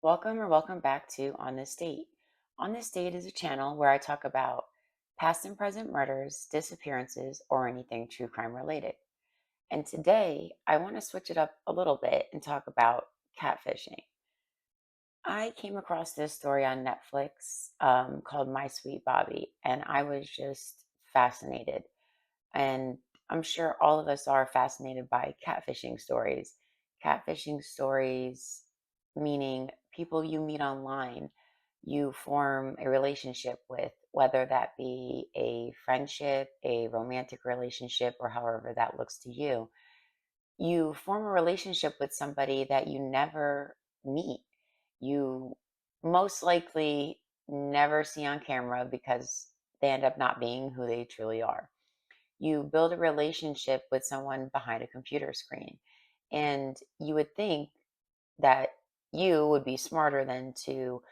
Welcome back to On This Date. On This Date is a channel where I talk about past and present murders, disappearances, or anything true crime related. And today I want to switch it up a little bit and talk about catfishing. I came across this story on Netflix called My Sweet Bobby, and I was just fascinated. And I'm sure all of us are fascinated by catfishing stories. Catfishing stories, meaning people you meet online, you form a relationship with, whether that be a friendship, a romantic relationship, or however that looks to you. You form a relationship with somebody that you never meet. You most likely never see on camera because they end up not being who they truly are. You build a relationship with someone behind a computer screen. And you would think that you would be smarter than to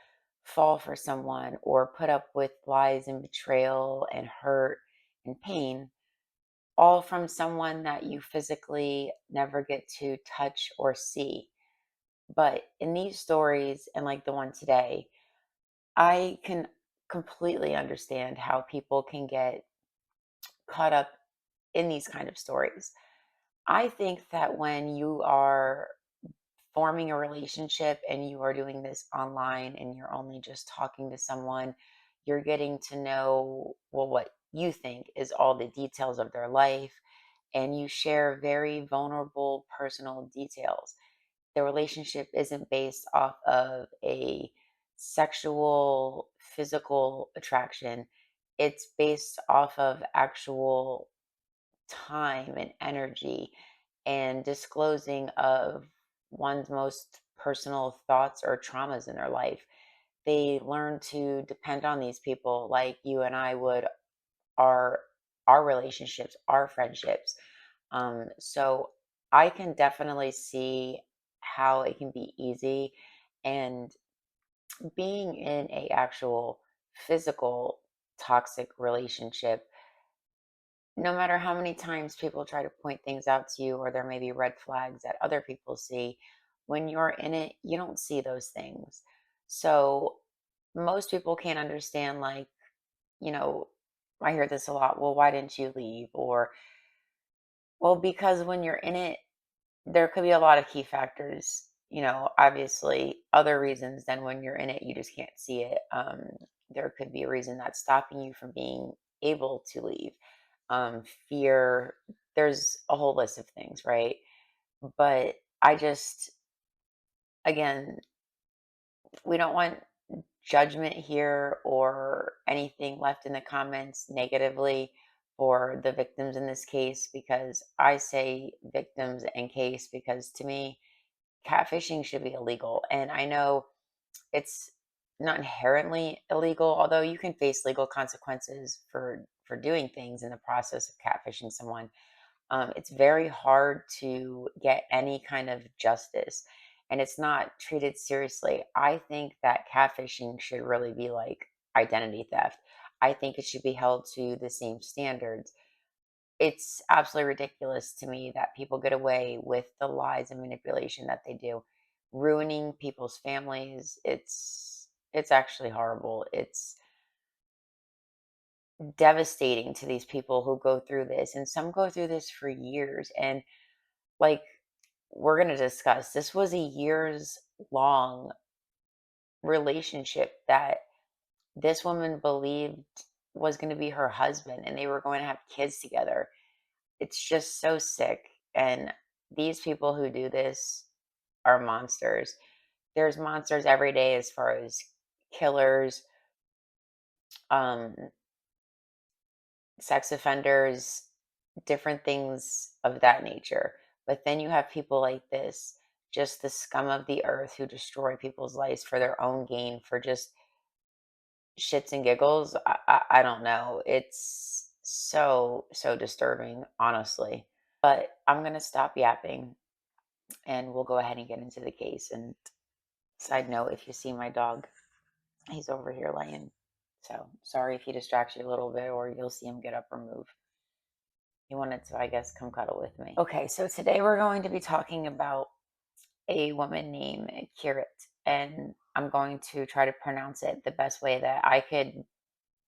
fall for someone or put up with lies and betrayal and hurt and pain, all from someone that you physically never get to touch or see. But in these stories, and like the one today, I can completely understand how people can get caught up in these kind of stories. I think that when you are forming a relationship and you are doing this online and you're only just talking to someone, you're getting to know, well, what you think is all the details of their life, and you share very vulnerable personal details. The relationship isn't based off of a sexual, physical attraction, it's based off of actual time and energy and disclosing of one's most personal thoughts or traumas in their life. They learn to depend on these people like you and I would our our relationships, our friendships. So I can definitely see how it can be easy, and being in a actual physical toxic relationship, no matter how many times people try to point things out to you, or there may be red flags that other people see, when you're in it, you don't see those things. So most people can't understand, like, you know, I hear this a lot. Well, why didn't you leave? Or, well, because when you're in it, there could be a lot of key factors, obviously other reasons than when you're in it, you just can't see it. There could be a reason that's stopping you from being able to leave. Fear, there's a whole list of things, right? But I just, again, we don't want judgment here or anything left in the comments negatively for the victims in this case, because I say victims in case because to me, catfishing should be illegal. And I know it's not inherently illegal, although you can face legal consequences for doing things in the process of catfishing someone. It's very hard to get any kind of justice, and it's not treated seriously. I think that catfishing should really be like identity theft. I think it should be held to the same standards. It's absolutely ridiculous to me that people get away with the lies and manipulation that they do, ruining people's families. It's actually horrible. It's devastating to these people who go through this, and some go through this for years. And like we're going to discuss, this was a years long relationship that this woman believed was going to be her husband, and they were going to have kids together. It's just so sick. And these people who do this are monsters. There's monsters every day as far as killers, um, sex offenders, different things of that nature. But then you have people like this, just the scum of the earth who destroy people's lives for their own gain, for just shits and giggles. I don't know. It's so disturbing, honestly. But I'm going to stop yapping and we'll go ahead and get into the case. And side note, if you see my dog, he's over here laying. So sorry if he distracts you a little bit, or you'll see him get up or move. He wanted to, I guess, come cuddle with me. Okay, so today we're going to be talking about a woman named Kirat. and I'm going to try to pronounce it the best way that I could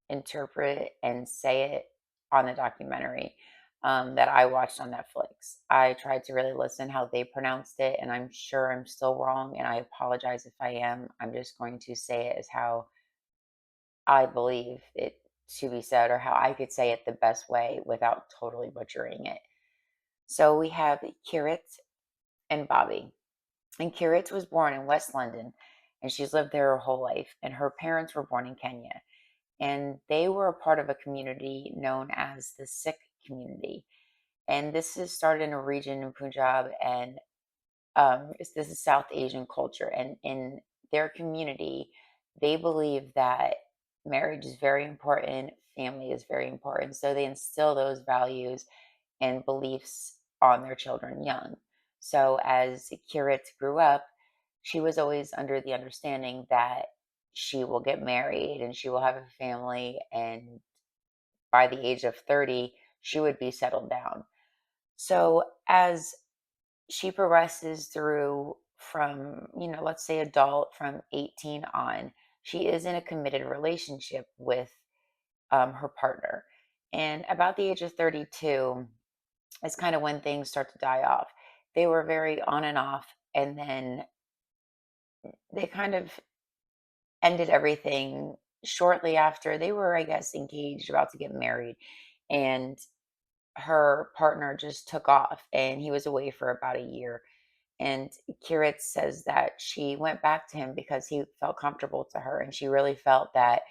interpret it and say it on the documentary that I watched on Netflix. I tried to really listen how they pronounced it, and I'm sure I'm still wrong, and I apologize if I am. I'm just going to say it as how I believe it to be said, or how I could say it the best way without totally butchering it. So we have Kirat and Bobby. And Kirat was born in West London, and she's lived there her whole life. And her parents were born in Kenya, and they were a part of a community known as the Sikh community. And this is started in a region in Punjab, and this is South Asian culture. And in their community, they believe that marriage is very important, family is very important. So they instill those values and beliefs on their children young. So as Kirit grew up, she was always under the understanding that she will get married and she will have a family, and by the age of 30 she would be settled down. So as she progresses through from, let's say adult from 18 on, she is in a committed relationship with her partner. And about the age of 32 is kind of when things start to die off. They were very on and off, and then they kind of ended everything shortly after they were, I guess, engaged, about to get married. And her partner just took off, and he was away for about a year. And Kirit says that she went back to him because he felt comfortable to her, and she really felt that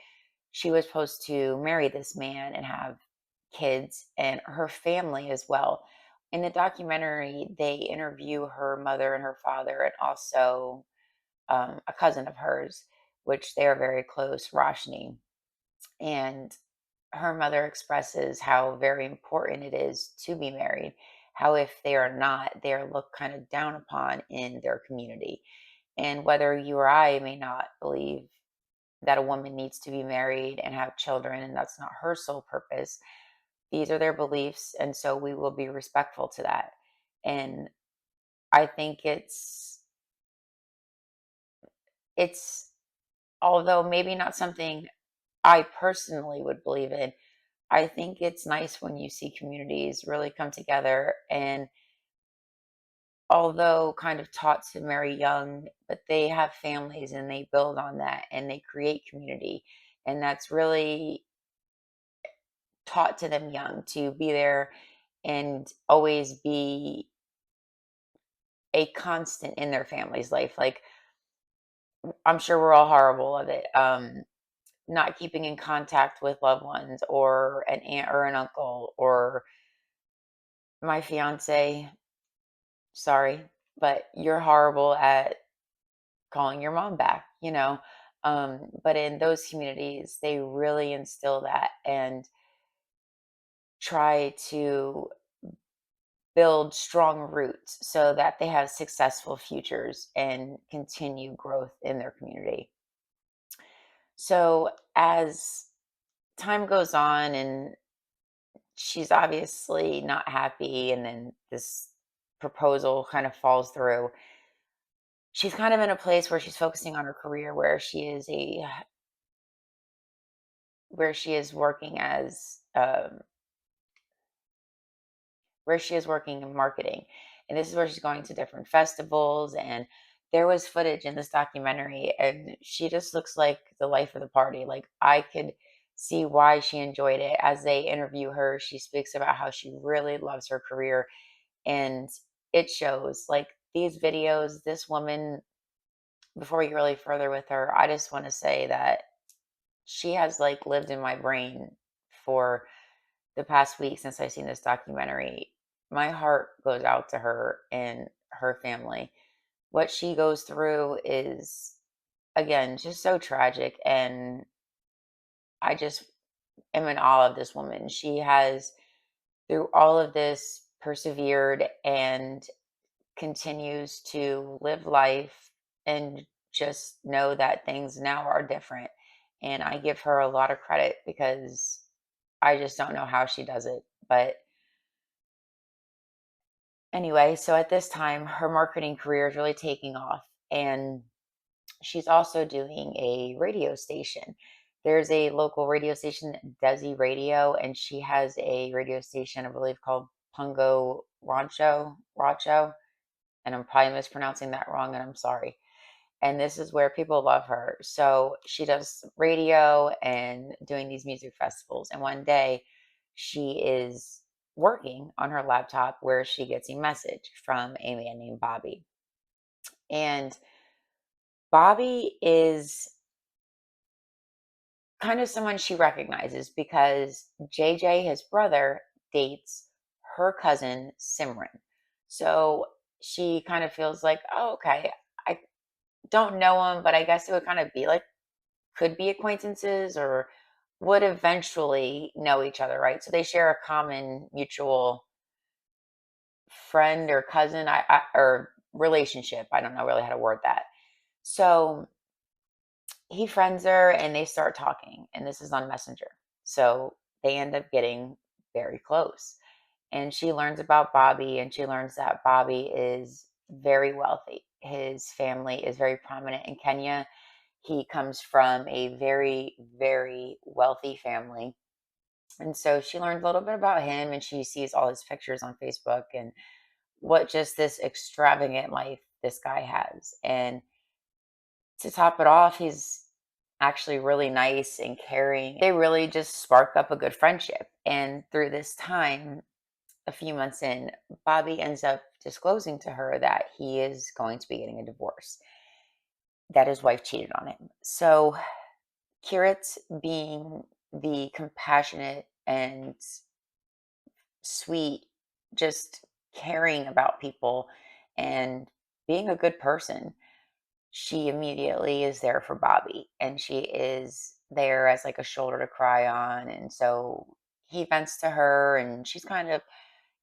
she was supposed to marry this man and have kids and her family as well. In the documentary, they interview her mother and her father, and also a cousin of hers, which they are very close, Roshni. And her mother expresses how very important it is to be married, how if they are not, they are looked kind of down upon in their community. And whether you or I may not believe that a woman needs to be married and have children, and that's not her sole purpose, these are their beliefs, and so we will be respectful to that. And I think it's although maybe not something I personally would believe in, I think it's nice when you see communities really come together, and although kind of taught to marry young, but they have families and they build on that and they create community. And that's really taught to them young, to be there and always be a constant in their family's life. Like, I'm sure we're all horrible of it. Not keeping in contact with loved ones or an aunt or an uncle or my fiance. Sorry, but you're horrible at calling your mom back. But in those communities, they really instill that and try to build strong roots so that they have successful futures and continue growth in their community. So as time goes on and she's obviously not happy, and then this proposal kind of falls through, she's kind of in a place where she's focusing on her career, where she is working as where she is working in marketing. And this is where she's going to different festivals. And there was footage in this documentary, and she just looks like the life of the party. Like, I could see why she enjoyed it. As they interview her, she speaks about how she really loves her career. And it shows, like, these videos, this woman, before we get really further with her, I just want to say that she has like lived in my brain for the past week since I've seen this documentary. My heart goes out to her and her family. What she goes through is, again, just so tragic. And I just am in awe of this woman. She has, through all of this, persevered and continues to live life and just know that things now are different. And I give her a lot of credit because I just don't know how she does it. But anyway, so at this time, her marketing career is really taking off. And she's also doing a radio station. There's a local radio station, Desi Radio, and she has a radio station, I believe, called Pungo Rancho, and I'm probably mispronouncing that wrong, and I'm sorry. And this is where people love her. So she does radio and doing these music festivals. And one day she is working on her laptop where she gets a message from a man named Bobby. And Bobby is kind of someone she recognizes because JJ, his brother, dates her cousin Simran. So she kind of feels like, oh, okay, I don't know him, but I guess it would kind of be like, could be acquaintances or would eventually know each other, right? So they share a common mutual friend or cousin, or relationship. I don't know really how to word that. So he friends her and they start talking, and this is on Messenger. So they end up getting very close. And she learns about Bobby, and she learns that Bobby is very wealthy. His family is very prominent in Kenya. He comes from a very, very wealthy family. And so she learns a little bit about him, and she sees all his pictures on Facebook and what just this extravagant life this guy has. And to top it off, he's actually really nice and caring. They really just spark up a good friendship. And through this time, a few months in, Bobby ends up disclosing to her that he is going to be getting a divorce, that his wife cheated on him. So Kirat, being the compassionate and sweet, just caring about people and being a good person, she immediately is there for Bobby, and she is there as like a shoulder to cry on. And so he vents to her, and she's kind of,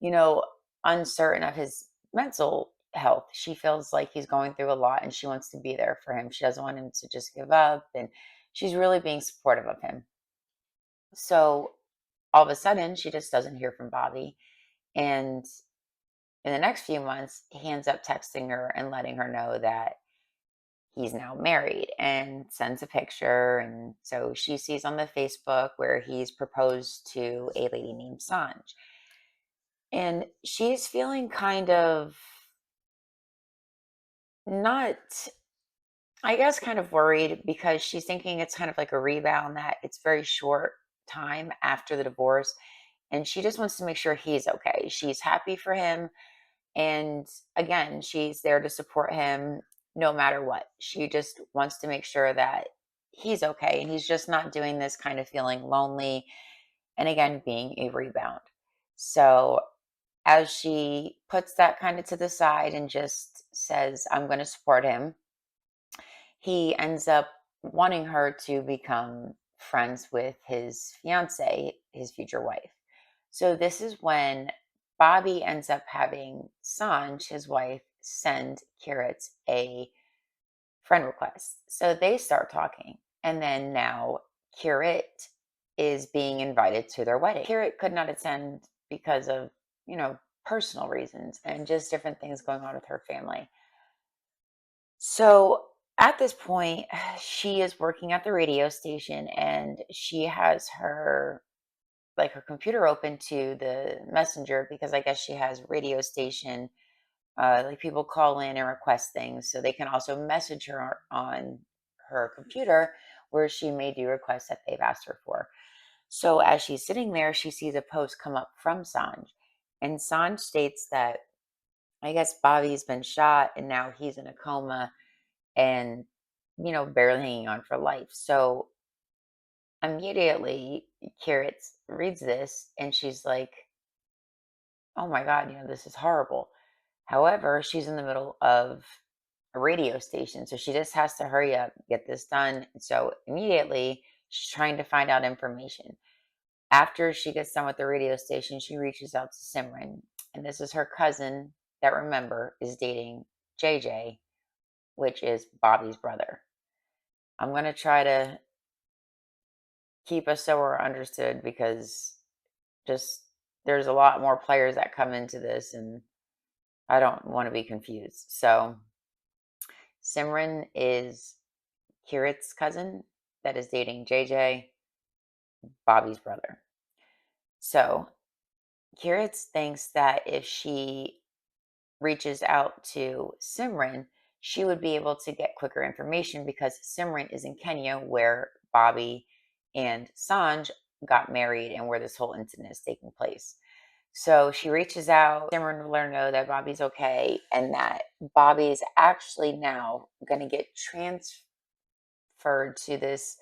you know, uncertain of his mental health. She feels like he's going through a lot and she wants to be there for him. She doesn't want him to just give up, and she's really being supportive of him. So all of a sudden, she just doesn't hear from Bobby. And in the next few months, he ends up texting her and letting her know that he's now married and sends a picture. And so she sees on the Facebook where he's proposed to a lady named Sanj. And she's feeling kind of not, I guess, kind of worried because she's thinking it's kind of like a rebound, that it's very short time after the divorce. And she just wants to make sure he's okay. She's happy for him. And again, she's there to support him no matter what. She just wants to make sure that he's okay and he's just not doing this kind of feeling lonely and again being a rebound. So as she puts that kind of to the side and just says, I'm going to support him, he ends up wanting her to become friends with his fiance, his future wife. So this is when Bobby ends up having Sanj, his wife, send Kirat a friend request. So they start talking. And then now Kirat is being invited to their wedding. Kirat could not attend because of, personal reasons and just different things going on with her family. So at this point, she is working at the radio station and she has her computer open to the messenger because I guess she has radio station, like people call in and request things. So they can also message her on her computer where she may do requests that they've asked her for. So as she's sitting there, she sees a post come up from Sanj. And Sanj states that I guess Bobby's been shot and now he's in a coma and, barely hanging on for life. So immediately, Kirat reads this and she's like, oh my God, this is horrible. However, she's in the middle of a radio station. So she just has to hurry up, get this done. So immediately, she's trying to find out information. After she gets done with the radio station, she reaches out to Simran. And this is her cousin that, remember, is dating JJ, which is Bobby's brother. I'm going to try to keep us so we're understood because just there's a lot more players that come into this and I don't want to be confused. So Simran is Kirat's cousin that is dating JJ, Bobby's brother. So Kirat thinks that if she reaches out to Simran, she would be able to get quicker information because Simran is in Kenya where Bobby and Sanj got married and where this whole incident is taking place. So she reaches out. Simran will let her know that Bobby's okay and that Bobby is actually now going to get transferred to this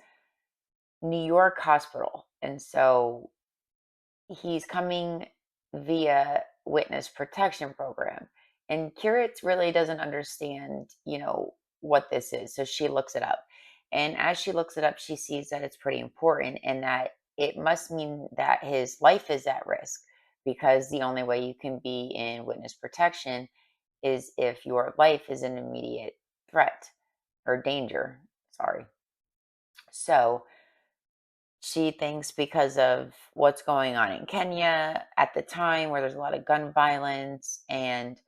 New York hospital. And so he's coming via witness protection program. And Kirit really doesn't understand, what this is. So she looks it up. And as she looks it up, she sees that it's pretty important and that it must mean that his life is at risk because the only way you can be in witness protection is if your life is an immediate threat or danger. Sorry. So she thinks because of what's going on in Kenya at the time, where there's a lot of gun violence, and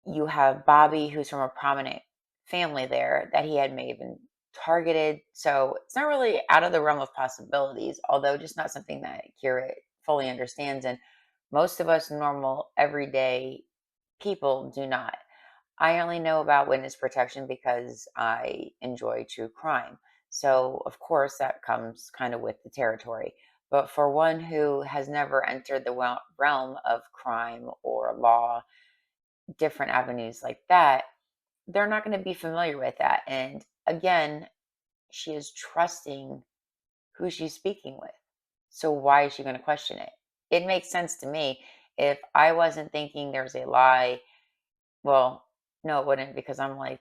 you have Bobby, who's from a prominent family there, that he had may have been targeted. So it's not really out of the realm of possibilities, although just not something that Kira fully understands. And most of us normal, everyday people do not. I only know about witness protection because I enjoy true crime. So, of course, that comes kind of with the territory. But for one who has never entered the realm of crime or law, different avenues like that, they're not going to be familiar with that. And again, she is trusting who she's speaking with. So, why is she going to question it? It makes sense to me. If I wasn't thinking there's a lie, well, no, it wouldn't because I'm like,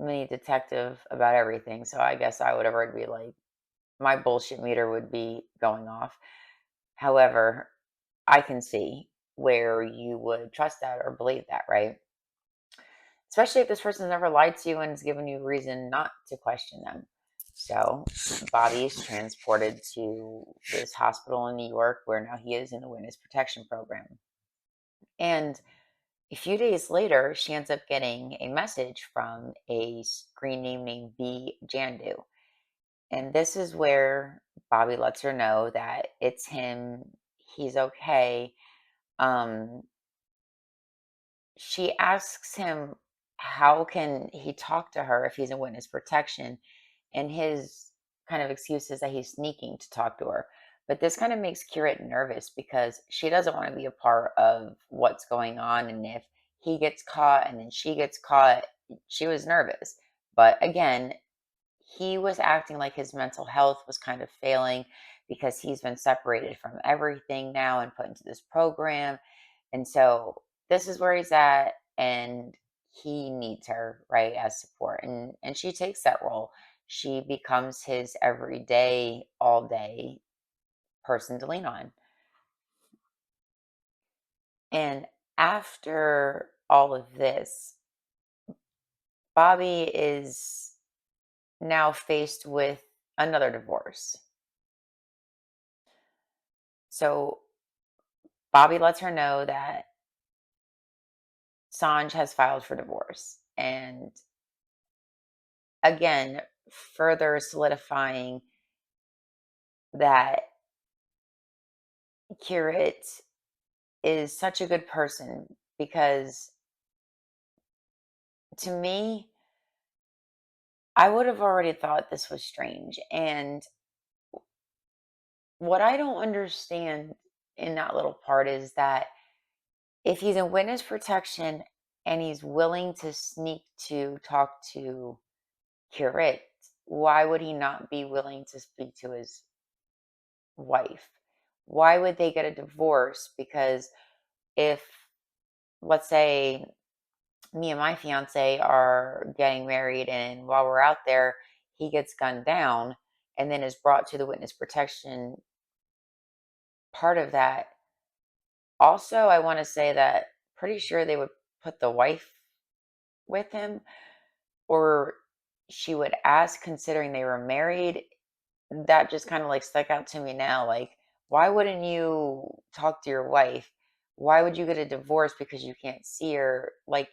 mini detective about everything. So I guess I would have already be like, my bullshit meter would be going off. However, I can see where you would trust that or believe that, right? Especially if this person's never lied to you and has given you reason not to question them. So Bobby is transported to this hospital in New York where now he is in the witness protection program. And a few days later, she ends up getting a message from a screen name named B. Jandu. And this is where Bobby lets her know that it's him, he's okay. Um, she asks him how can he talk to her if he's in witness protection, and his kind of excuse is that he's sneaking to talk to her. But this kind of makes Kirit nervous because she doesn't want to be a part of what's going on, and if he gets caught and then she gets caught, she was nervous. But again, he was acting like his mental health was kind of failing because he's been separated from everything now and put into this program. And so this is where he's at and he needs her, right, as support. And she takes that role. She becomes his everyday, all day person to lean on. And after all of this, Bobby is now faced with another divorce. So Bobby lets her know that Sanj has filed for divorce. And again, further solidifying that Kirit is such a good person because to me, I would have already thought this was strange. And what I don't understand in that little part is that if he's in witness protection and he's willing to sneak to talk to Kirit, why would he not be willing to speak to his wife? Why would they get a divorce? Because if, let's say, me and my fiance are getting married, and while we're out there, he gets gunned down and then is brought to the witness protection part of that. Also, I want to say that pretty sure they would put the wife with him, or she would ask, considering they were married. That just kind of like stuck out to me now. Like, why wouldn't you talk to your wife? Why would you get a divorce because you can't see her? Like,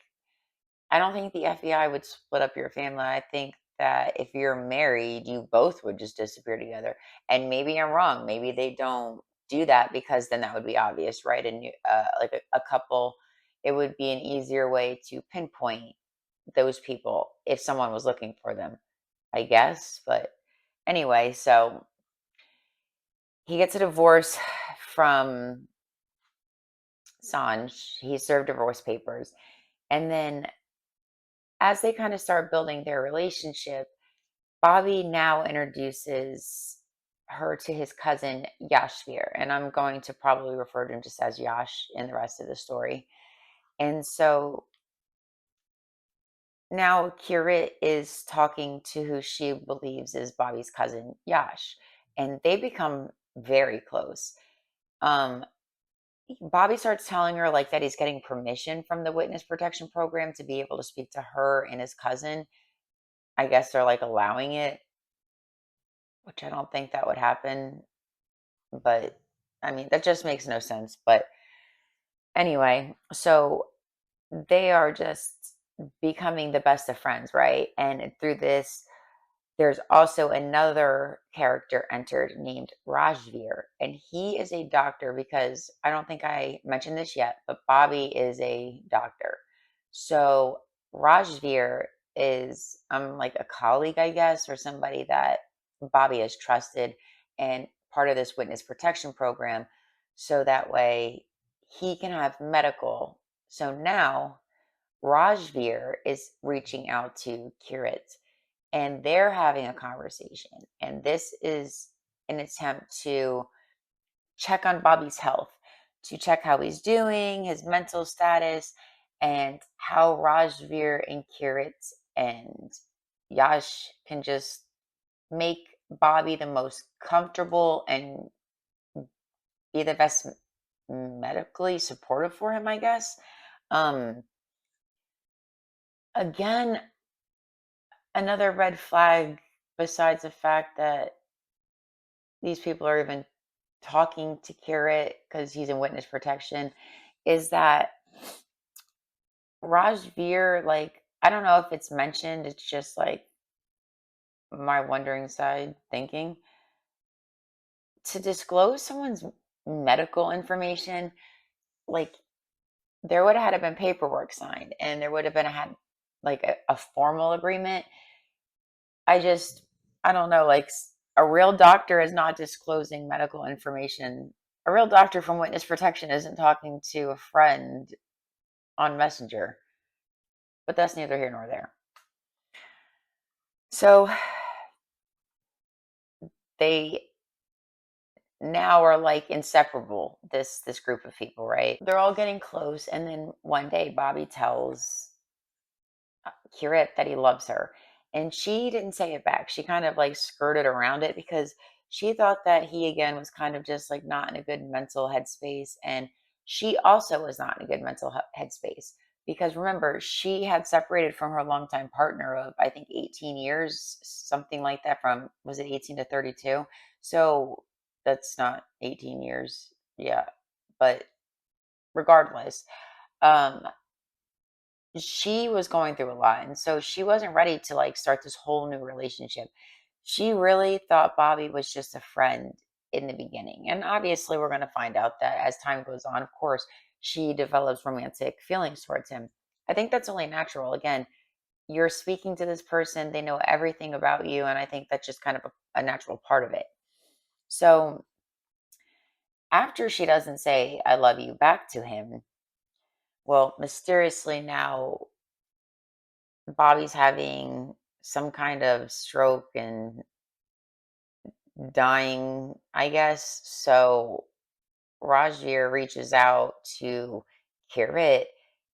I don't think the FBI would split up your family. I think that if you're married, you both would just disappear together. And maybe I'm wrong. Maybe they don't do that because then that would be obvious, right? And like a couple, it would be an easier way to pinpoint those people if someone was looking for them, I guess. But anyway, so he gets a divorce from Sanj. He served divorce papers. And then as they kind of start building their relationship, Bobby now introduces her to his cousin Yashvir, and I'm going to probably refer to him just as Yash in the rest of the story. And so now Kirit is talking to who she believes is Bobby's cousin Yash, and they become very close. Um, Bobby starts telling her like that he's getting permission from the witness protection program to be able to speak to her and his cousin. I guess they're like allowing it, which I don't think that would happen. But I mean, that just makes no sense. But anyway, so they are just becoming the best of friends, right? And through this, there's also another character entered named Rajveer, and he is a doctor because I don't think I mentioned this yet, but Bobby is a doctor. So Rajveer is like a colleague, I guess, or somebody that Bobby has trusted and part of this witness protection program. So that way he can have medical. So now Rajveer is reaching out to Kirit and they're having a conversation. And this is an attempt to check on Bobby's health, to check how he's doing, his mental status, and how Rajveer and Kirit and Yash can just make Bobby the most comfortable and be the best medically supportive for him, I guess. Um, Again, another red flag besides the fact that these people are even talking to Carrot because he's in witness protection is that Rajveer, like, I don't know if it's mentioned, it's just like my wondering side thinking to disclose someone's medical information, like, there would have had to been paperwork signed and there would have been had like a formal agreement. I just, I don't know, like a real doctor is not disclosing medical information. A real doctor from witness protection isn't talking to a friend on Messenger, but that's neither here nor there. So they now are like inseparable, this group of people, right? They're all getting close, and then one day Bobby tells Kirit that he loves her. And she didn't say it back. She kind of like skirted around it because she thought that he again was kind of just like not in a good mental headspace. And she also was not in a good mental headspace because remember, she had separated from her longtime partner of I think 18 years, something like that, from was it 18 to 32? So that's not 18 years. Yeah. But regardless, um, she was going through a lot, and so she wasn't ready to like start this whole new relationship. She really thought Bobby was just a friend in the beginning, and obviously we're going to find out that as time goes on, of course, she develops romantic feelings towards him. I think that's only natural. Again, you're speaking to this person, they know everything about you, and I think that's just kind of a natural part of it. So after she doesn't say I love you back to him, well, mysteriously now Bobby's having some kind of stroke and dying, I guess. So Rajir reaches out to Kirit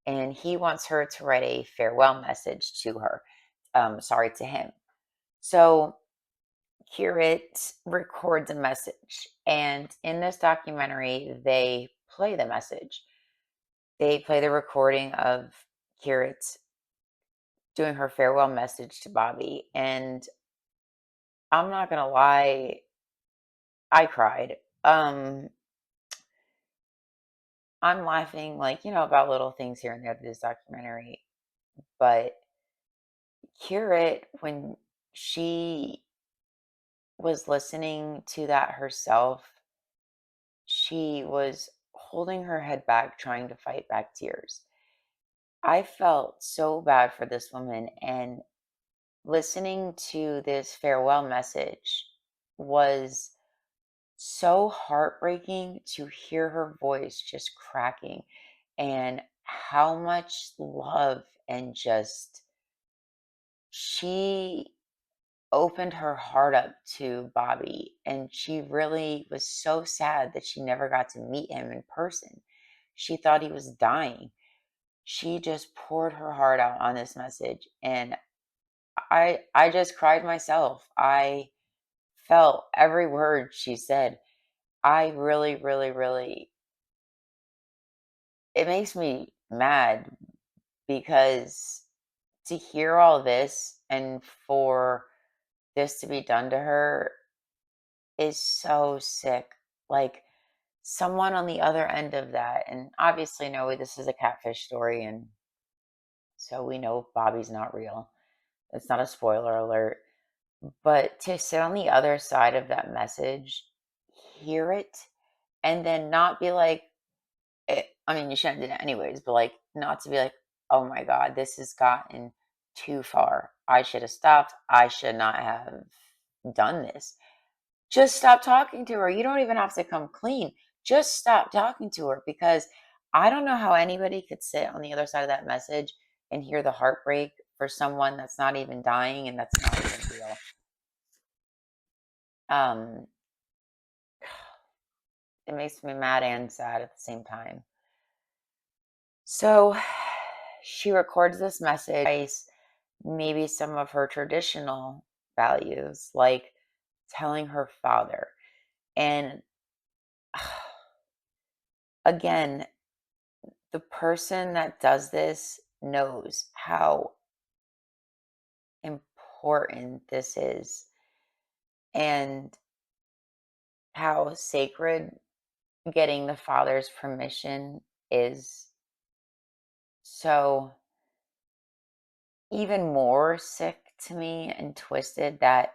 and he wants her to write a farewell message to her. Sorry, to him. So Kirit records a message. And in this documentary, they play the message. They play the recording of Kirit doing her farewell message to Bobby. And I'm not gonna lie, I cried. I'm laughing like, about little things here and there to this documentary, but Kirat, when she was listening to that herself, she was holding her head back, trying to fight back tears. I felt so bad for this woman, and listening to this farewell message was so heartbreaking to hear her voice just cracking and how much love and just she opened her heart up to Bobby, and she really was so sad that she never got to meet him in person. She thought he was dying. She just poured her heart out on this message, and I just cried myself. I felt every word she said. I really, really, really, it makes me mad because to hear all this and for this to be done to her is so sick. Like, someone on the other end of that, and obviously, no, this is a catfish story, and so we know Bobby's not real. It's not a spoiler alert. But to sit on the other side of that message, hear it, and then not be like, I mean, you shouldn't do that anyways, but like, not to be like, oh my God, this has gotten too far. I should have stopped. I should not have done this. Just stop talking to her. You don't even have to come clean. Just stop talking to her, because I don't know how anybody could sit on the other side of that message and hear the heartbreak for someone that's not even dying and that's not even real. Um, it makes me mad and sad at the same time. So she records this message, maybe some of her traditional values, like telling her father. And again, the person that does this knows how important this is and how sacred getting the father's permission is. So, even more sick to me and twisted that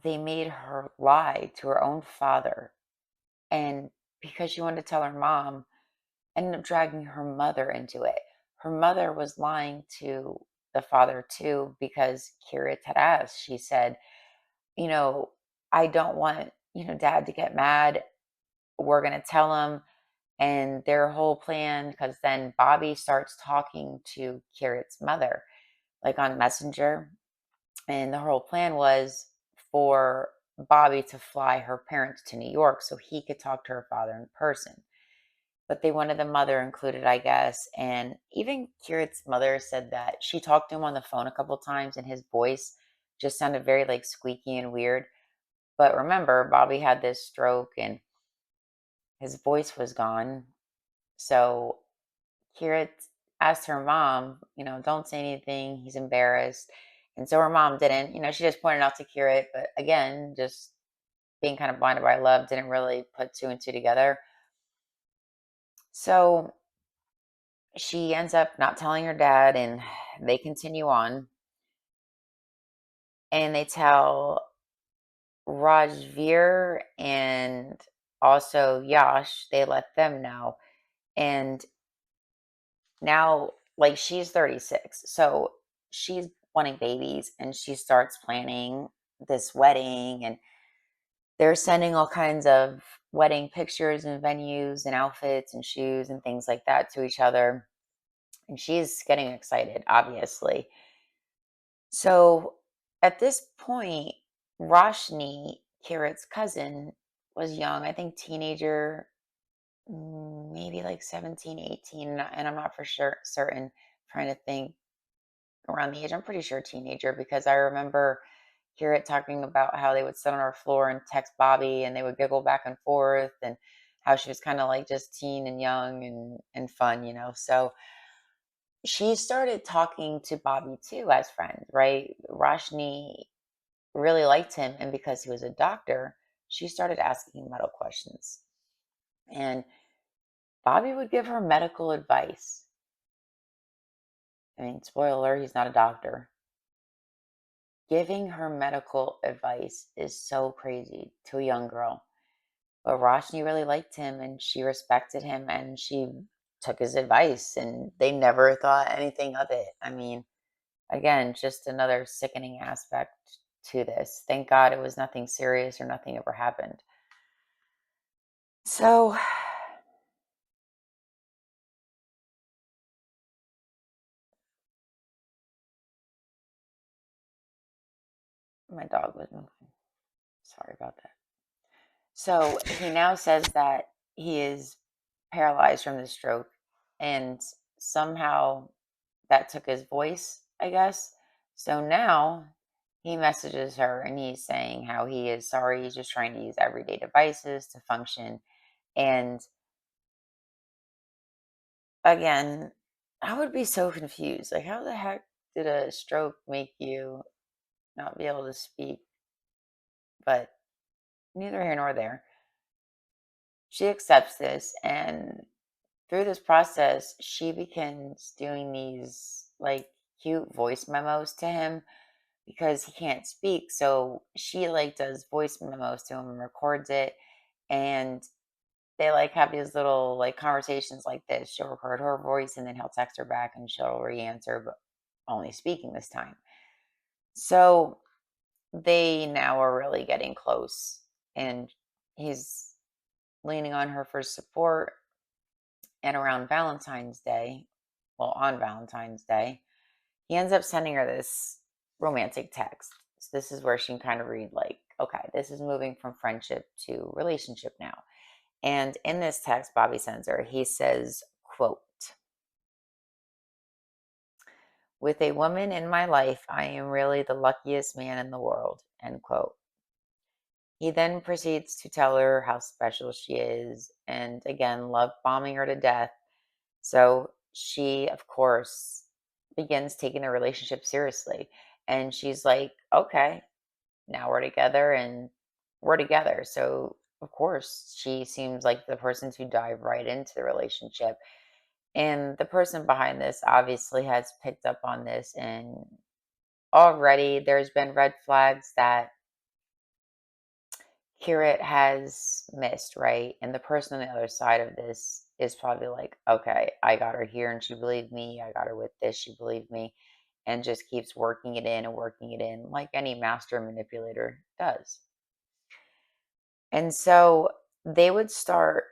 they made her lie to her own father. And because she wanted to tell her mom, ended up dragging her mother into it. Her mother was lying to the father too, because Kirat had asked. She said, you know, I don't want, dad to get mad. We're going to tell him. And their whole plan, because then Bobby starts talking to Kirat's mother, like on Messenger. And the whole plan was for Bobby to fly her parents to New York so he could talk to her father in person. But they wanted the mother included, I guess. And even Kirat's mother said that she talked to him on the phone a couple times and his voice just sounded very like squeaky and weird. But remember, Bobby had this stroke and his voice was gone. So Kirat asked her mom, don't say anything. He's embarrassed. And so her mom didn't, she just pointed out to Kirat, but again, just being kind of blinded by love, didn't really put two and two together. So she ends up not telling her dad, and they continue on. And they tell Rajveer and also Yash, they let them know. And now, like, she's 36. So she's wanting babies and she starts planning this wedding. And they're sending all kinds of wedding pictures and venues and outfits and shoes and things like that to each other. And she's getting excited, obviously. So at this point, Roshni, Kirat's cousin, was young, I think teenager, maybe like 17, 18, and I'm not for sure certain, trying to think around the age. I'm pretty sure teenager, because I remember Kirat talking about how they would sit on her floor and text Bobby and they would giggle back and forth, and how she was kind of like just teen and young and fun. So she started talking to Bobby too as friends, right? Roshni really liked him, and because he was a doctor, she started asking him medical questions. And Bobby would give her medical advice. I mean, spoiler alert, he's not a doctor. Giving her medical advice is so crazy to a young girl. But Roshni really liked him and she respected him and she took his advice and they never thought anything of it. I mean, again, just another sickening aspect to this. Thank God it was nothing serious or nothing ever happened. So, my dog was moving. Sorry about that. So, he now says that he is paralyzed from the stroke and somehow that took his voice, I guess. So now he messages her and he's saying how he is sorry. He's just trying to use everyday devices to function. And again, I would be so confused. Like, how the heck did a stroke make you not be able to speak? But neither here nor there. She accepts this. And through this process, she begins doing these like cute voice memos to him because he can't speak. So she like does voice memos to him and records it. And they like have these little like conversations like this. She'll record her voice and then he'll text her back and she'll re-answer, but only speaking this time. So they now are really getting close and he's leaning on her for support. And around Valentine's Day, well, on Valentine's Day, he ends up sending her this romantic text. So this is where she can kind of read, like, okay, this is moving from friendship to relationship now. And in this text Bobby sends her, he says, quote, with a woman in my life, I am really the luckiest man in the world, end quote. He then proceeds to tell her how special she is and again, love bombing her to death. So she, of course, begins taking the relationship seriously. And she's like, okay, now we're together and we're together. So, of course, she seems like the person to dive right into the relationship. And the person behind this obviously has picked up on this. And already there's been red flags that Kirat has missed, right? And the person on the other side of this is probably like, okay, I got her here and she believed me. I got her with this, she believed me. And just keeps working it in and working it in like any master manipulator does. And so they would start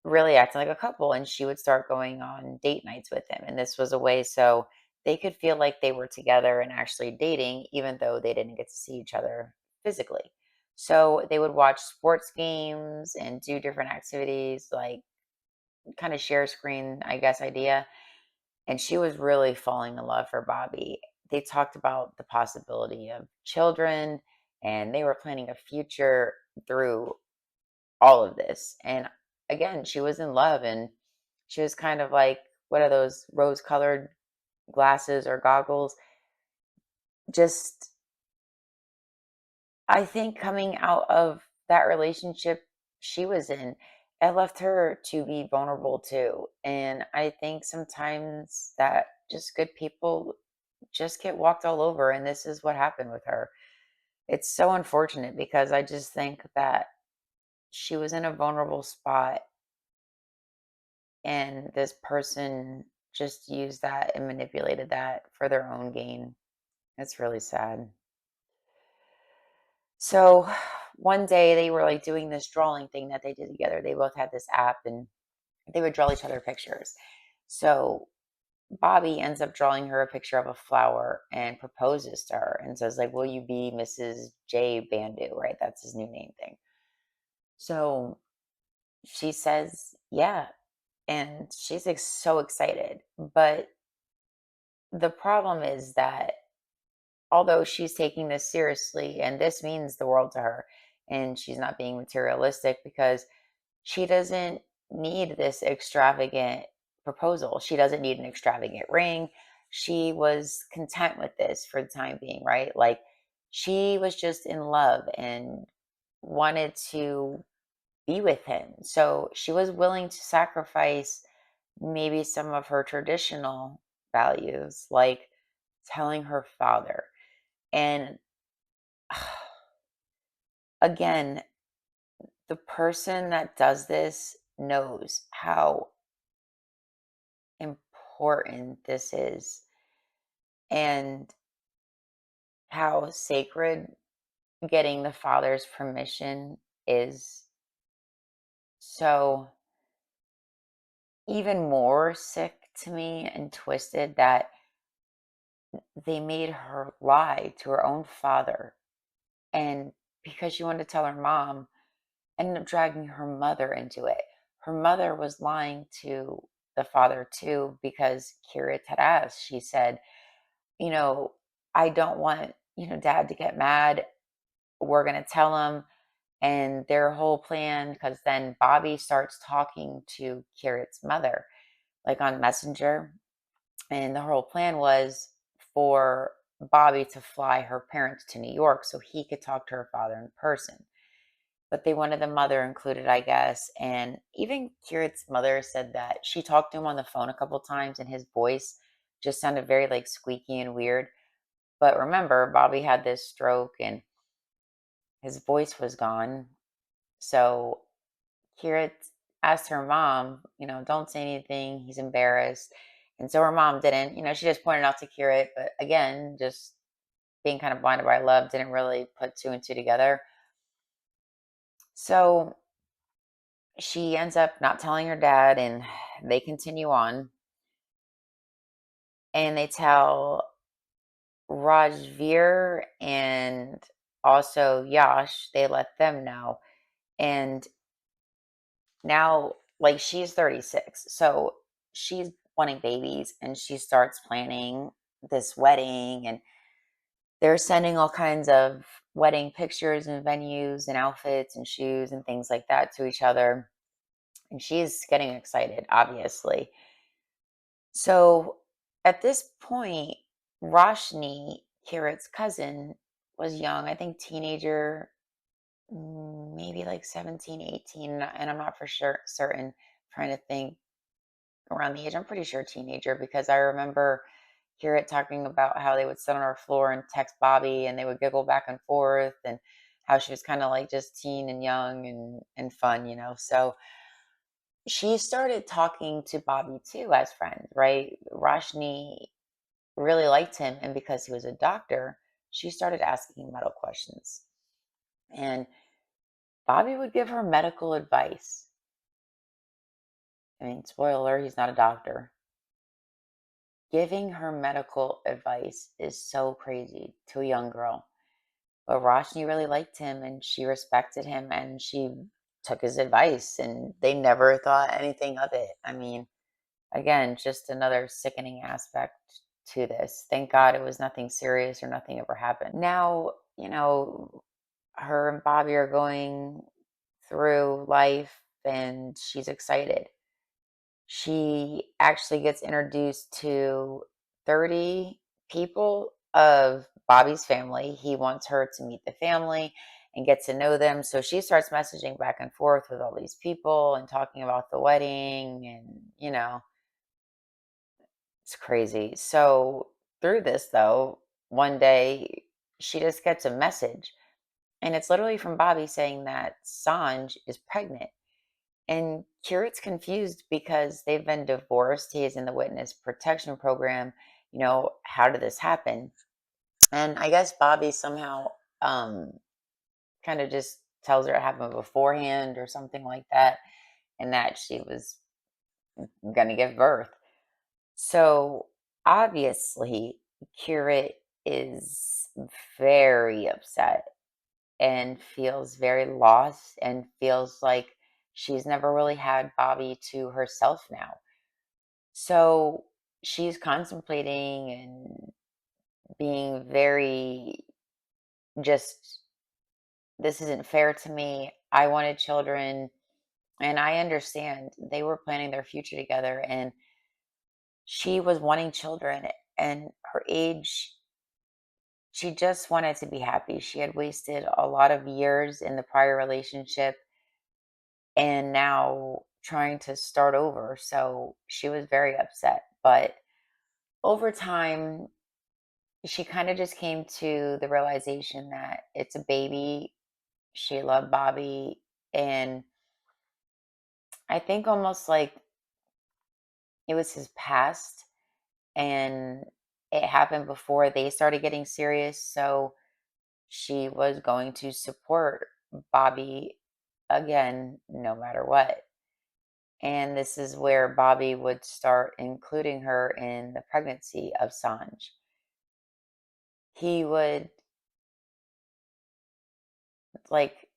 really acting like a couple, and she would start going on date nights with him. And this was a way so they could feel like they were together and actually dating, even though they didn't get to see each other physically. So they would watch sports games and do different activities, like kind of share screen, I guess, idea. And she was really falling in love for Bobby. They talked about the possibility of children, and they were planning a future through all of this. And again, she was in love and she was kind of like, what are those rose colored glasses or goggles? Just, I think coming out of that relationship she was in, it left her to be vulnerable too. And I think sometimes that just good people just get walked all over. And this is what happened with her. It's so unfortunate because I just think that she was in a vulnerable spot and this person just used that and manipulated that for their own gain. It's really sad. So one day they were like doing this drawing thing that they did together. They both had this app and they would draw each other pictures. So Bobby ends up drawing her a picture of a flower and proposes to her and says, like, will you be Mrs. J Bandu, right? That's his new name thing. So she says, yeah. And she's like so excited. But the problem is that although she's taking this seriously and this means the world to her, and she's not being materialistic because she doesn't need this extravagant proposal. She doesn't need an extravagant ring. She was content with this for the time being, right? Like she was just in love and wanted to be with him. So she was willing to sacrifice maybe some of her traditional values, like telling her father. And again, the person that does this knows how important this is and how sacred getting the father's permission is. So, even more sick to me and twisted that they made her lie to her own father. And because she wanted to tell her mom, ended up dragging her mother into it. Her mother was lying to the father too because Kirat had asked. She said, you know, I don't want, dad to get mad. We're going to tell him. And their whole plan, because then Bobby starts talking to Kirat's mother, like on Messenger. And the whole plan was for Bobby to fly her parents to New York so he could talk to her father in person. But they wanted the mother included, I guess. And even Kirat's mother said that she talked to him on the phone a couple times and his voice just sounded very like squeaky and weird. But remember, Bobby had this stroke and his voice was gone. So Kirat asked her mom, don't say anything. He's embarrassed. And so her mom didn't, she just pointed out to Kirat. But again, just being kind of blinded by love, didn't really put two and two together. So she ends up not telling her dad, and they continue on. And they tell Rajveer and also Yash, they let them know. And now, like, she's 36. So she's wanting babies and she starts planning this wedding. And they're sending all kinds of wedding pictures and venues and outfits and shoes and things like that to each other. And she's getting excited, obviously. So at this point, Roshni, Kirat's cousin, was young, I think teenager, maybe like 17, 18, and I'm not for sure certain, trying to think around the age. I'm pretty sure teenager because I remember Kirat talking about how they would sit on our floor and text Bobby and they would giggle back and forth and how she was kind of like just teen and young and fun. So she started talking to Bobby too as friends, right? Roshni really liked him, and because he was a doctor, she started asking him medical questions. And Bobby would give her medical advice. I mean, spoiler alert, he's not a doctor. Giving her medical advice is so crazy to a young girl. But Roshni really liked him and she respected him and she took his advice and they never thought anything of it. I mean, again, just another sickening aspect to this. Thank God it was nothing serious or nothing ever happened. Now, her and Bobby are going through life and she's excited. She actually gets introduced to 30 people of Bobby's family. He wants her to meet the family and get to know them. So she starts messaging back and forth with all these people and talking about the wedding and, it's crazy. So through this though, one day she just gets a message and it's literally from Bobby saying that Sanj is pregnant. And Kirit's confused because they've been divorced. He is in the witness protection program. How did this happen? And I guess Bobby somehow kind of just tells her it happened beforehand or something like that, and that she was going to give birth. So obviously, Kirit is very upset and feels very lost and feels like she's never really had Bobby to herself now. So she's contemplating and being very just, this isn't fair to me. I wanted children and I understand they were planning their future together and she was wanting children and her age, she just wanted to be happy. She had wasted a lot of years in the prior relationship and now trying to start over. So she was very upset. But over time, she kind of just came to the realization that it's a baby. She loved Bobby. And I think almost like it was his past and it happened before they started getting serious. So she was going to support Bobby again, no matter what. And this is where Bobby would start including her in the pregnancy of Sanj. He would, like,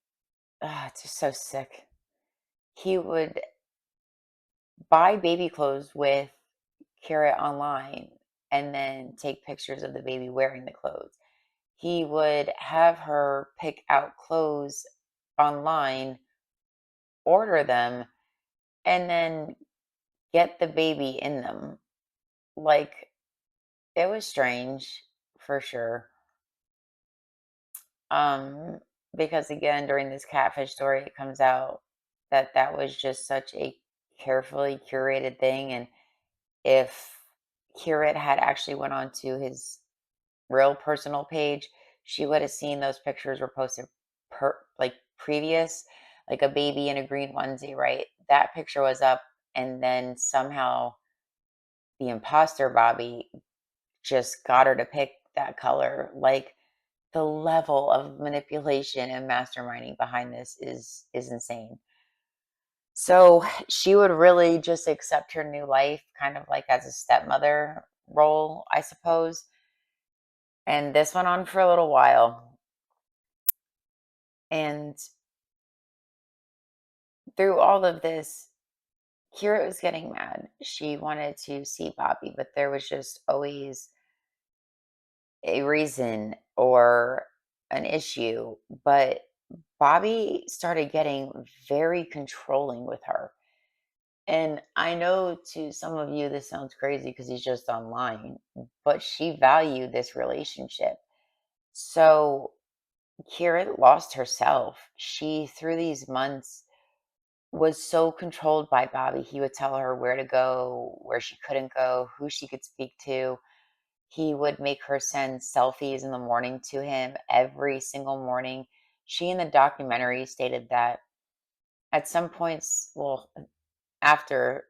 it's just so sick. He would buy baby clothes with Kirat online and then take pictures of the baby wearing the clothes. He would have her pick out clothes online, order them, and then get the baby in them. Like, it was strange for sure. Um, because again, during this catfish story, it comes out that that was just such a carefully curated thing. And if Kirit had actually went on to his real personal page, she would have seen those pictures were posted like previous, like a baby in a green onesie, right? That picture was up, and then somehow the imposter Bobby just got her to pick that color. Like, the level of manipulation and masterminding behind this is insane. So she would really just accept her new life, kind of like as a stepmother role, I suppose. And this went on for a little while. And through all of this, Kira was getting mad. She wanted to see Bobby, but there was just always a reason or an issue. But Bobby started getting very controlling with her. And I know to some of you this sounds crazy because he's just online, but she valued this relationship. So Kira lost herself. She, through these months, was so controlled by Bobby. He would tell her where to go, where she couldn't go, who she could speak to. He would make her send selfies in the morning to him every single morning. She, in the documentary, stated that at some points, well, after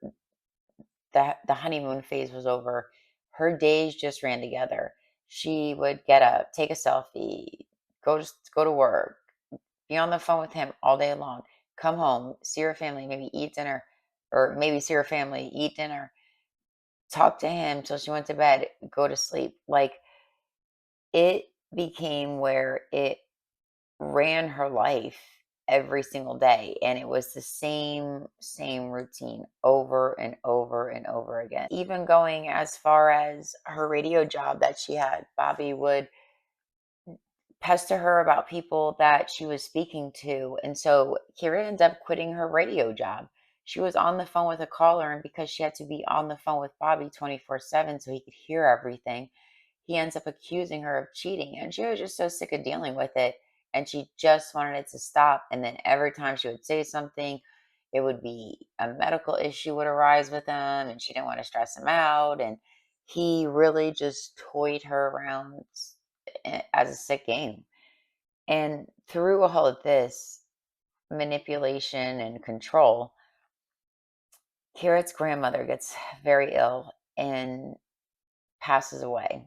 the honeymoon phase was over, her days just ran together. She would get up, take a selfie, go to work, be on the phone with him all day long, come home, see her family, maybe eat dinner, or maybe see her family, eat dinner, talk to him till she went to bed, go to sleep. Like, it became where it ran her life every single day, and it was the same routine over and over and over again. Even going as far as her radio job that she had, Bobby would pester her about people that she was speaking to, and so Kira ended up quitting her radio job. She was on the phone with a caller, and because she had to be on the phone with Bobby 24/7 so he could hear everything, he ends up accusing her of cheating, and she was just so sick of dealing with it, and she just wanted it to stop. And then every time she would say something, it would be a medical issue would arise with him, and she didn't want to stress him out, and he really just toyed her around as a sick game. And through all of this manipulation and control, Kirat's grandmother gets very ill and passes away.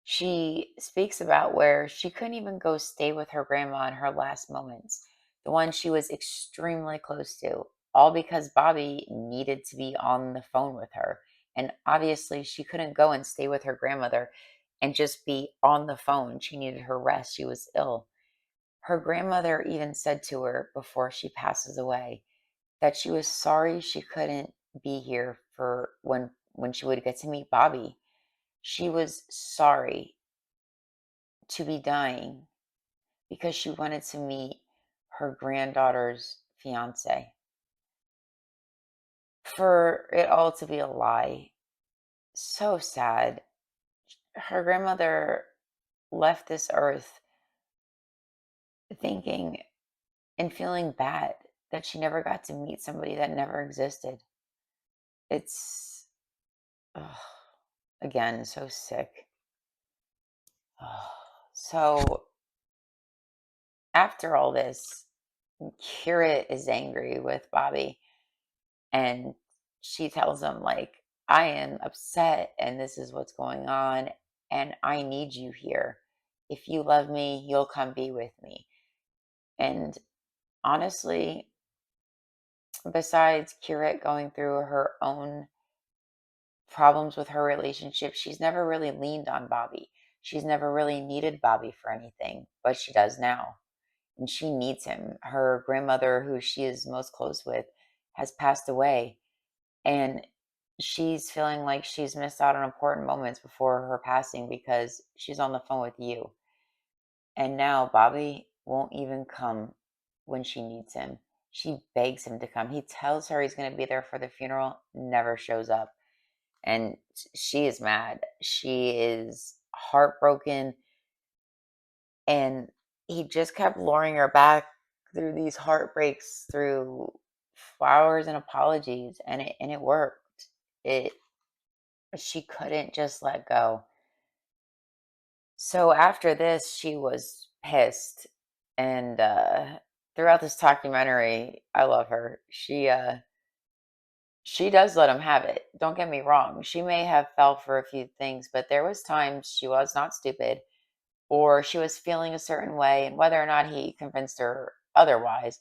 She speaks about where she couldn't even go stay with her grandma in her last moments, the one she was extremely close to, all because Bobby needed to be on the phone with her. And obviously, she couldn't go and stay with her grandmother and just be on the phone. She needed her rest. She was ill. Her grandmother even said to her before she passes away that she was sorry she couldn't be here for when she would get to meet Bobby. She was sorry to be dying because she wanted to meet her granddaughter's fiance. For it all to be a lie. So sad. Her grandmother left this earth thinking and feeling bad that she never got to meet somebody that never existed. It's Ugh, again, so sick. Ugh. So after all this, Kirat is angry with Bobby, and she tells him, like, I am upset and this is what's going on, and I need you here. If you love me, you'll come be with me. And honestly, besides Kirat going through her own problems with her relationship, she's never really leaned on Bobby. She's never really needed Bobby for anything, but she does now. And she needs him. Her grandmother, who she is most close with, has passed away. And she's feeling like she's missed out on important moments before her passing because she's on the phone with you. And now Bobby won't even come when she needs him. She begs him to come. He tells her he's going to be there for the funeral, never shows up. And she is mad. She is heartbroken. And he just kept luring her back through these heartbreaks, through flowers and apologies, and it worked. It She couldn't just let go. So after this, she was pissed. And throughout this documentary, I love her. She does let him have it. Don't get me wrong. She may have fell for a few things, but there was times she was not stupid, or she was feeling a certain way, and whether or not he convinced her otherwise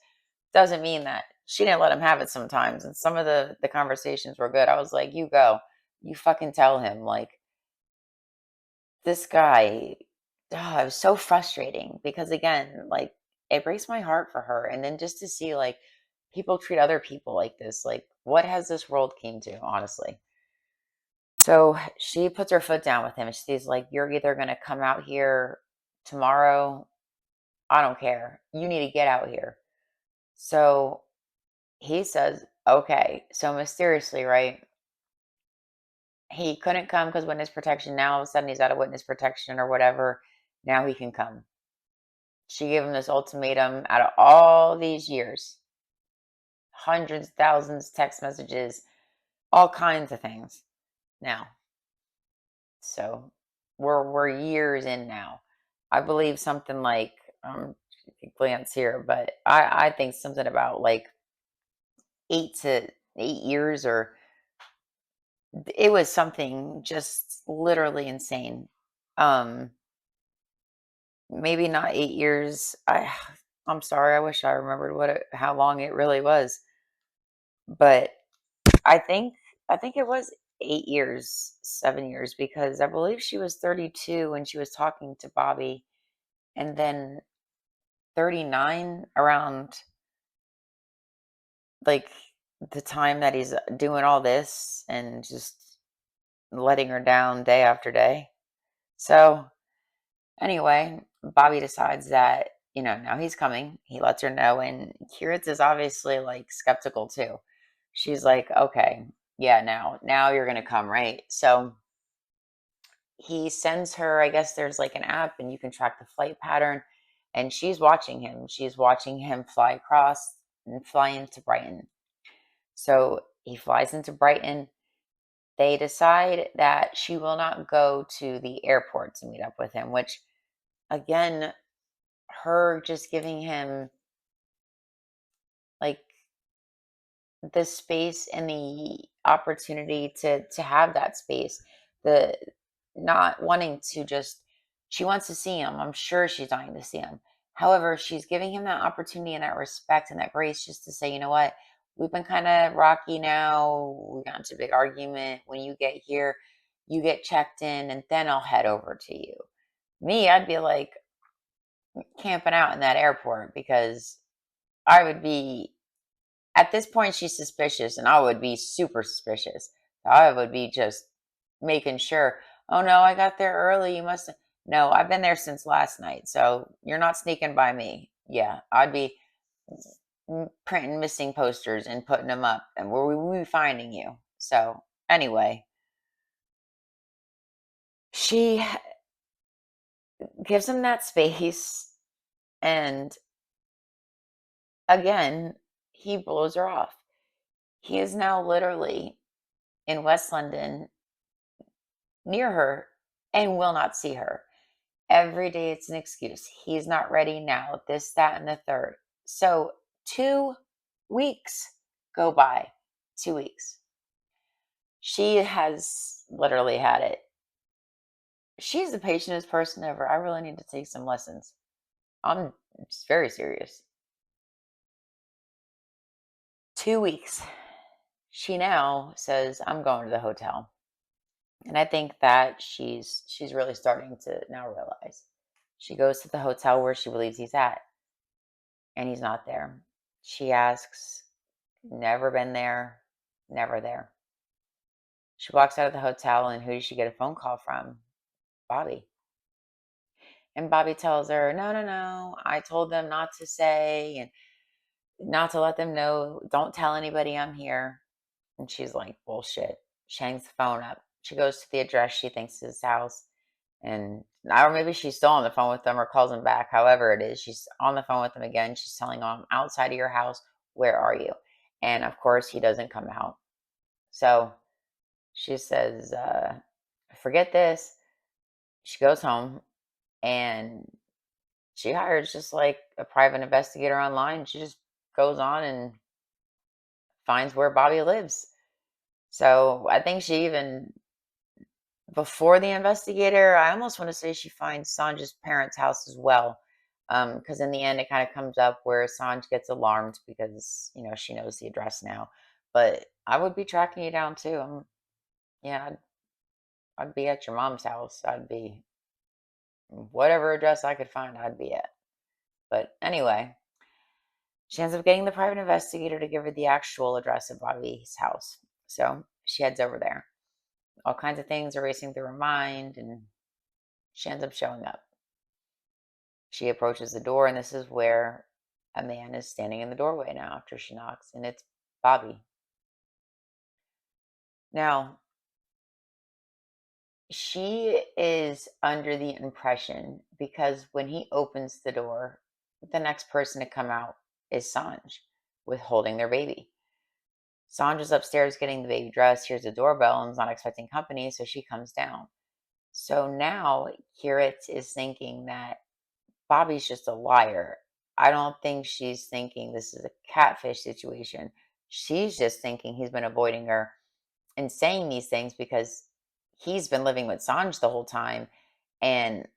doesn't mean that she didn't let him have it sometimes. And some of the conversations were good. I was like, you go. You fucking tell him, like, this guy, it was so frustrating because, again, like, it breaks my heart for her. And then just to see, like, people treat other people like this, like, what has this world came to, honestly? So she puts her foot down with him. She's like, you're either going to come out here tomorrow. I don't care. You need to get out here. So he says, okay. So mysteriously, right? He couldn't come because witness protection. Now all of a sudden he's out of witness protection or whatever. Now he can come. She gave him this ultimatum out of all these years, hundreds, thousands, text messages, all kinds of things. Now, so we're years in now. I believe something like you can glance here, but I think something about like 8 to 8 years, or it was something just literally insane. Um, Maybe not 8 years. I'm sorry. I wish I remembered how long it really was, but I think I think it was 8 years, 7 years, because I believe she was 32 when she was talking to Bobby, and then 39 around like the time that he's doing all this and just letting her down day after day. So anyway, Bobby decides that, now he's coming. He lets her know, and Kiritz is obviously like skeptical too. She's like, okay, yeah, now you're gonna come, right? So he sends her, I guess there's like an app and you can track the flight pattern, and she's watching him. She's watching him fly across and fly into Brighton. So he flies into Brighton. They decide that she will not go to the airport to meet up with him, which, again, her just giving him like the space and the opportunity to have that space, the not wanting to just, she wants to see him. I'm sure she's dying to see him. However, she's giving him that opportunity and that respect and that grace just to say, you know what, we've been kind of rocky now. We got into a big argument. When you get here, you get checked in, and then I'll head over to you. Me, I'd be like camping out in that airport because I would be, at this point, she's suspicious, and I would be super suspicious. I would be just making sure, oh no, I got there early. You must have. No, I've been there since last night, so you're not sneaking by me. Yeah, I'd be printing missing posters and putting them up, and where we will be finding you. So, anyway, she gives him that space, and again, he blows her off. He is now literally in West London, near her and will not see her. Every day it's an excuse. He's not ready now, this, that, and the third. So 2 weeks go by. 2 weeks. She has literally had it. She's the patientest person ever. I really need to take some lessons. I'm very serious. 2 weeks. She now says, I'm going to the hotel. And I think that she's really starting to now realize. She goes to the hotel where she believes he's at, and he's not there. She asks, never been there, never there. She walks out of the hotel, and who does she get a phone call from? Bobby. And Bobby tells her, no, no, no, I told them not to say and not to let them know, don't tell anybody I'm here. And she's like, bullshit. She hangs the phone up. She goes to the address she thinks is his house. And or maybe she's still on the phone with them or calls him back. However it is, she's on the phone with him again. She's telling him, I'm outside of your house. Where are you? And of course, he doesn't come out. So she says, forget this. She goes home and she hires just like a private investigator online. She just goes on and finds where Bobby lives. So I think she even, before the investigator, I almost want to say she finds Sanj's parents' house as well. Because in the end, it kind of comes up where Sanj gets alarmed because, she knows the address now. But I would be tracking you down too. Yeah, I'd be at your mom's house. I'd be whatever address I could find, I'd be at. But anyway, she ends up getting the private investigator to give her the actual address of Bobby's house. So she heads over there. All kinds of things are racing through her mind, and she ends up showing up. She approaches the door, and this is where a man is standing in the doorway now after she knocks, and it's Bobby. Now, she is under the impression because when he opens the door, the next person to come out is Sanj with holding their baby. Sanj is upstairs getting the baby dressed, hears the doorbell, and is not expecting company, so she comes down. So now Kirat is thinking that Bobby's just a liar. I don't think she's thinking this is a catfish situation. She's just thinking he's been avoiding her and saying these things because he's been living with Sanj the whole time. And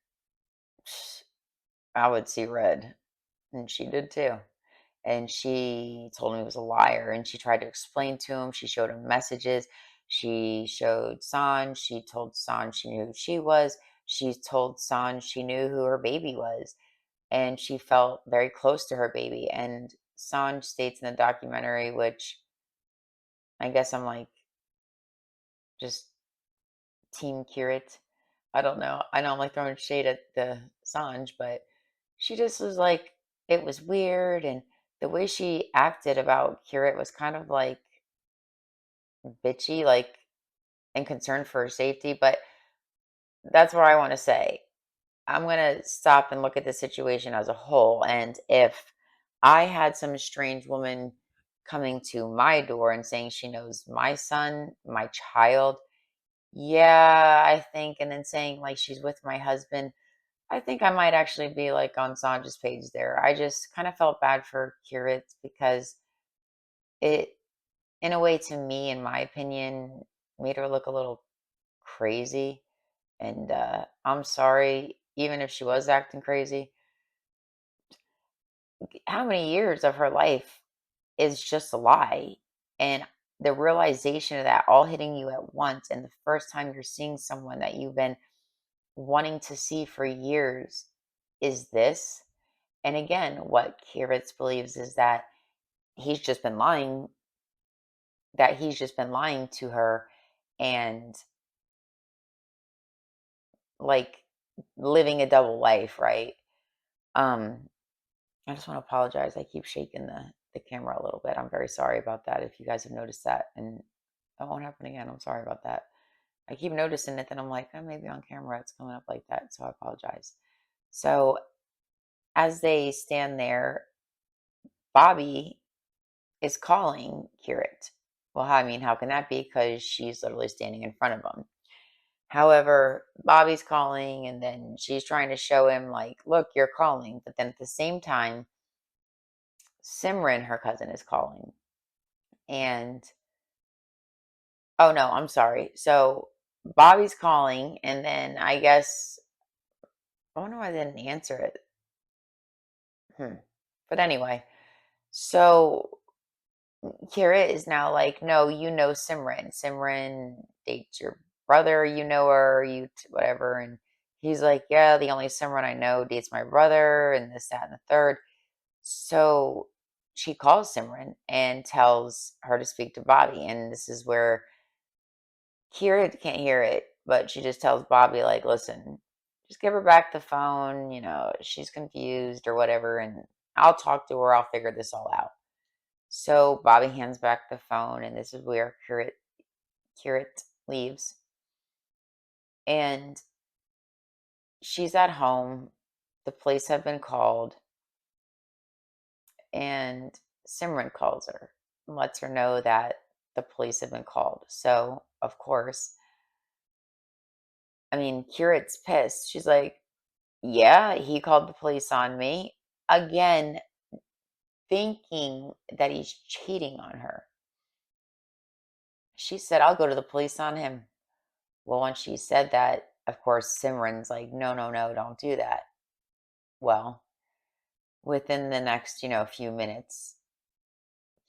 I would see red. And she did too. And she told him he was a liar. And she tried to explain to him. She showed him messages. She showed Sanj. She told Sanj she knew who she was. She told Sanj she knew who her baby was, and she felt very close to her baby. And Sanj states in the documentary, which I guess I'm like just team Kirat. I don't know. I know I'm like throwing shade at the Sanj, but she just was like, it was weird. And the way she acted about Kirat was kind of like bitchy, like, and concerned for her safety. But that's what I want to say. I'm going to stop and look at the situation as a whole. And if I had some strange woman coming to my door and saying she knows my son, my child, yeah, I think, and then saying like she's with my husband, I think I might actually be like on Sanja's page there. I just kind of felt bad for Kirit because it, in a way, to me, in my opinion, made her look a little crazy. And I'm sorry, even if she was acting crazy, how many years of her life is just a lie? And the realization of that all hitting you at once, and the first time you're seeing someone that you've been wanting to see for years is this. And again, what Kiritz believes is that he's just been lying, to her and like living a double life, right? Um, I just want to apologize. I keep shaking the camera a little bit. I'm very sorry about that. If you guys have noticed that, and that won't happen again. I'm sorry about that. I keep noticing it, then I'm like, oh, maybe on camera it's coming up like that. So I apologize. So as they stand there, Bobby is calling Kirit. Well, I mean, how can that be? Because she's literally standing in front of him. However, Bobby's calling and then she's trying to show him, like, look, you're calling. But then at the same time, Simran, her cousin, is calling. And oh no, I'm sorry. So Bobby's calling, and then I guess I wonder why I didn't answer it. Hmm. But anyway, so Kira is now like, no, you know Simran. Simran dates your brother. You know her. Whatever. And he's like, yeah, the only Simran I know dates my brother, and this, that, and the third. So she calls Simran and tells her to speak to Bobby. And this is where Kira can't hear it, but she just tells Bobby, like, listen, just give her back the phone. She's confused or whatever, and I'll talk to her. I'll figure this all out. So Bobby hands back the phone, and this is where Kirat leaves. And she's at home. The police have been called, and Simran calls her and lets her know that the police have been called. So, of course, I mean, Kirat's pissed. She's like, yeah, he called the police on me. Again, thinking that he's cheating on her. She said, I'll go to the police on him. Well, when she said that, of course, Simran's like, no, no, no, don't do that. Well, within the next, few minutes,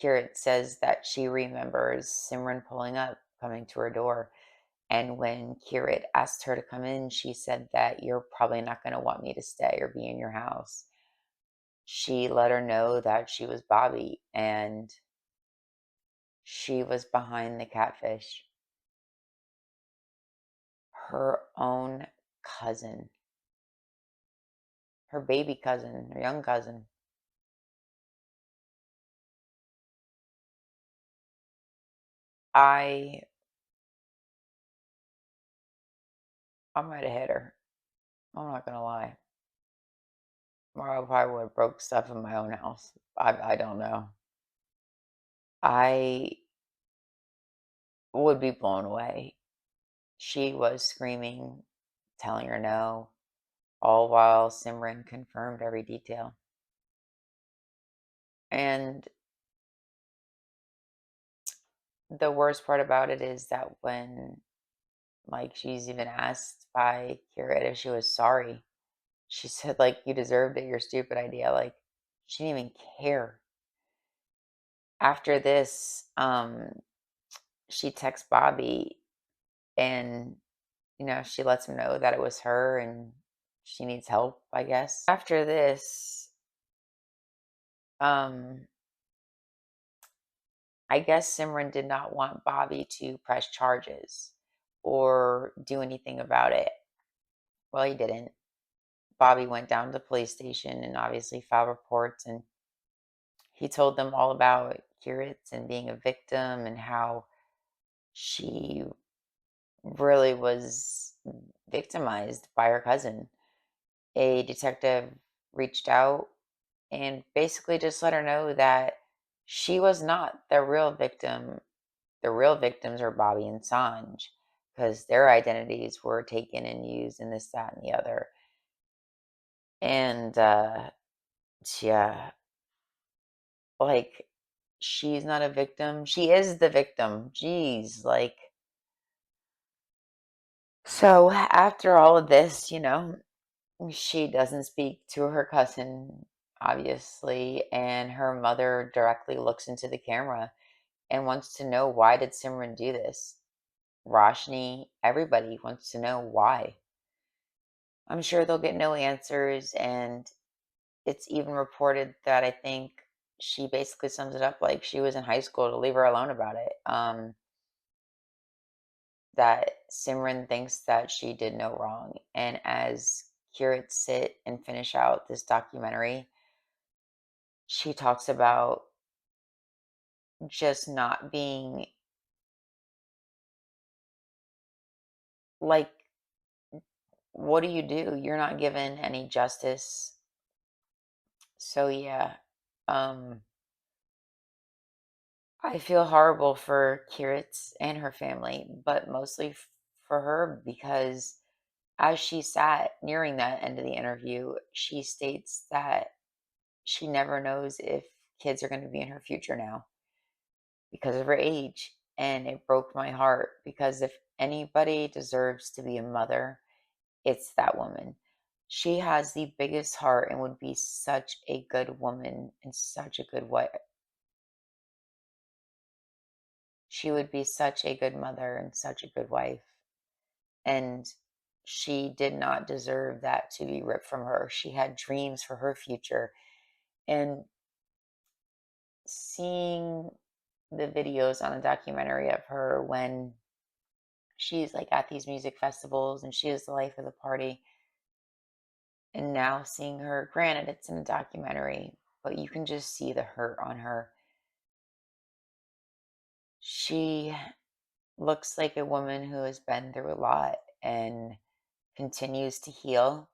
Kirat says that she remembers Simran pulling up, coming to her door. And when Kirat asked her to come in, she said that you're probably not going to want me to stay or be in your house. She let her know that she was Bobby and she was behind the catfish. Her own cousin, her baby cousin, her young cousin. I I might have hit her. I'm not gonna lie. Or I probably would have broke stuff in my own house. I don't know. I would be blown away. She was screaming, telling her no, all while Simran confirmed every detail. And the worst part about it is that when, like, she's even asked by Kira if she was sorry, she said, like, you deserved it, your stupid idea. Like, she didn't even care. After this, she texts Bobby and, she lets him know that it was her and she needs help, I guess. After this, um, I guess Simran did not want Bobby to press charges or do anything about it. Well, he didn't. Bobby went down to the police station and obviously filed reports, and he told them all about Kiritz and being a victim and how she really was victimized by her cousin. A detective reached out and basically just let her know that she was not the real victim. The real victims are Bobby and Sanj because their identities were taken and used in this, that, and the other. And yeah, like, she's not a victim. She is the victim. Jeez, like, so after all of this, she doesn't speak to her cousin, obviously, and her mother directly looks into the camera and wants to know, why did Simran do this? Roshni, everybody wants to know why. I'm sure they'll get no answers, and it's even reported that I think she basically sums it up like she was in high school, to leave her alone about it. That Simran thinks that she did no wrong. And as Kirit sit and finish out this documentary, she talks about just not being, like, what do you do? You're not given any justice. So yeah, um, I feel horrible for Kirit and her family, but mostly for her because as she sat nearing that end of the interview, she states that she never knows if kids are going to be in her future now because of her age. And it broke my heart because if anybody deserves to be a mother, it's that woman. She has the biggest heart and would be such a good woman and such a good wife. She would be such a good mother and such a good wife. And she did not deserve that to be ripped from her. She had dreams for her future. And seeing the videos on the documentary of her when she's like at these music festivals and she is the life of the party, and now seeing her, granted, it's in a documentary, but you can just see the hurt on her. She looks like a woman who has been through a lot and continues to heal.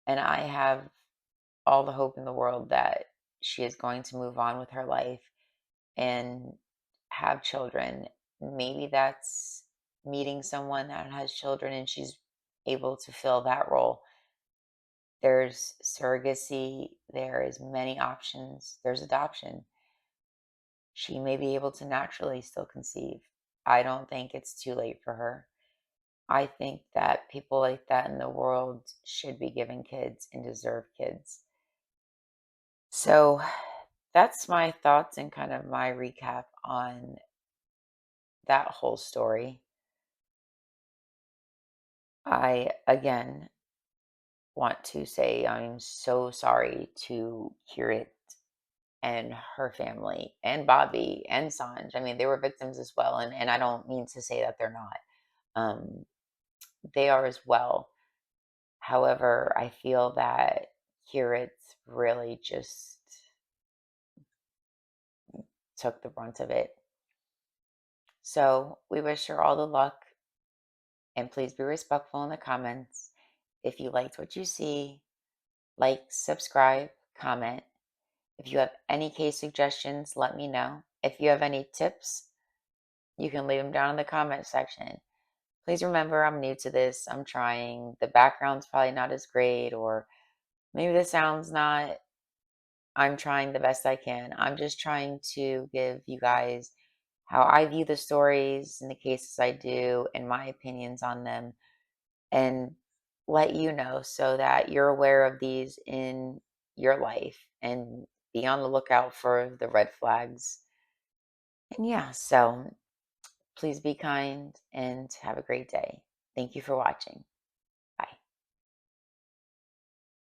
And I have all the hope in the world that she is going to move on with her life and have children. Maybe that's meeting someone that has children and she's able to fill that role. There's surrogacy, there is many options. There's adoption. She may be able to naturally still conceive. I don't think it's too late for her. I think that people like that in the world should be given kids and deserve kids. So that's my thoughts and kind of my recap on that whole story. I, again, want to say I'm so sorry to Kirat and her family and Bobby and Sanj. I mean, they were victims as well. And I don't mean to say that they're not. Um, they are as well. However, I feel that Kirat really just took the brunt of it. So we wish her all the luck and please be respectful in the comments. If you liked what you see, like, subscribe, comment. If you have any case suggestions, let me know. If you have any tips, you can leave them down in the comment section. Please remember, I'm new to this. I'm trying. The background's probably not as great, or maybe the sound's not. I'm trying the best I can. I'm just trying to give you guys how I view the stories and the cases I do and my opinions on them, and let you know so that you're aware of these in your life and be on the lookout for the red flags. And yeah, so please be kind and have a great day. Thank you for watching.